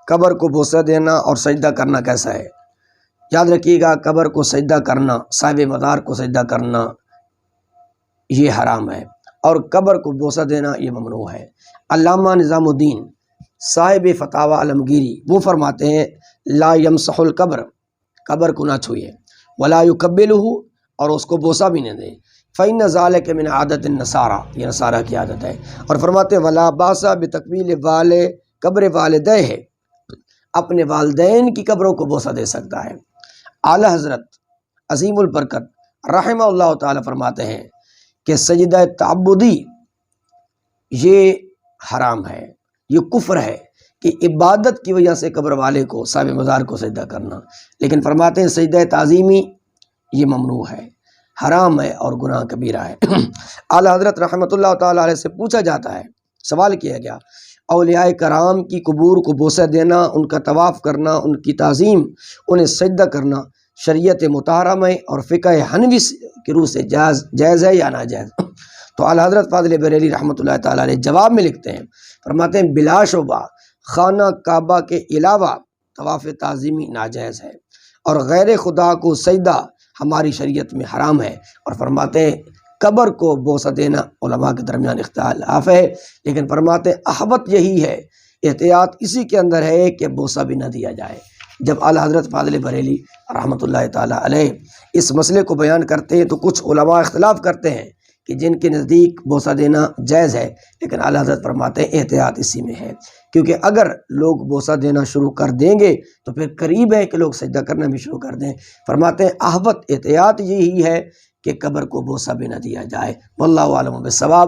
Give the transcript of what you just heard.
قبر کو بوسہ دینا اور سجدہ کرنا کیسا ہے؟ یاد رکھیے گا، قبر کو سجدہ کرنا، صاحب مزار کو سجدہ کرنا یہ حرام ہے، اور قبر کو بوسہ دینا یہ ممنوع ہے۔ علامہ نظام الدین صاحب فتاوی عالمگیری وہ فرماتے ہیں لا یمسح القبر، قبر کو نہ چھوئے، ولا یقبلہ، اور اس کو بوسہ بھی نہ دے، فإن ذلک من عادت النصارى، یہ نصارہ کی عادت ہے، اور فرماتے ہیں ولا باس بتقبیل قبر والدہ، اپنے والدین کی قبروں کو بوسہ دے سکتا ہے۔ اعلیٰ حضرت عظیم البرکت رحمہ اللہ تعالی فرماتے ہیں کہ سجدہ تعبدی یہ حرام ہے، یہ کفر ہے کہ عبادت کی وجہ سے قبر والے کو، صاحب مزار کو سجدہ کرنا، لیکن فرماتے ہیں سجدہ تعظیمی یہ ممنوع ہے، حرام ہے اور گناہ کبیرہ ہے۔ اعلیٰ حضرت رحمۃ اللہ تعالی علیہ سے پوچھا جاتا ہے، سوال کیا گیا، اولیاء کرام کی قبور کو بوسہ دینا، ان کا طواف کرنا، ان کی تعظیم، انہیں سجدہ کرنا شریعت مطہرہ میں اور فقہ حنفی کی روح سے جائز ہے یا ناجائز؟ تو اعلیٰ حضرت فاضل بریلوی رحمۃ اللہ تعالی علیہ جواب میں لکھتے ہیں، فرماتے ہیں بلا شبہ خانہ کعبہ کے علاوہ طواف تعظیمی ناجائز ہے، اور غیر خدا کو سجدہ ہماری شریعت میں حرام ہے، اور فرماتے ہیں قبر کو بوسہ دینا علماء کے درمیان اختلاف ہے، لیکن فرماتے ہیں احوط یہی ہے، احتیاط اسی کے اندر ہے کہ بوسہ بھی نہ دیا جائے۔ جب اعلیٰ حضرت فاضل بریلوی رحمۃ اللہ تعالی علیہ اس مسئلے کو بیان کرتے ہیں تو کچھ علماء اختلاف کرتے ہیں کہ جن کے نزدیک بوسہ دینا جائز ہے، لیکن اعلیٰ حضرت فرماتے ہیں احتیاط اسی میں ہے، کیونکہ اگر لوگ بوسہ دینا شروع کر دیں گے تو پھر قریب ہے کہ لوگ سجدہ کرنا بھی شروع کر دیں۔ فرماتے ہیں احوط احتیاط یہی ہے کہ قبر کو بوسہ بھی نہ دیا جائے۔ واللہ اعلم بالصواب۔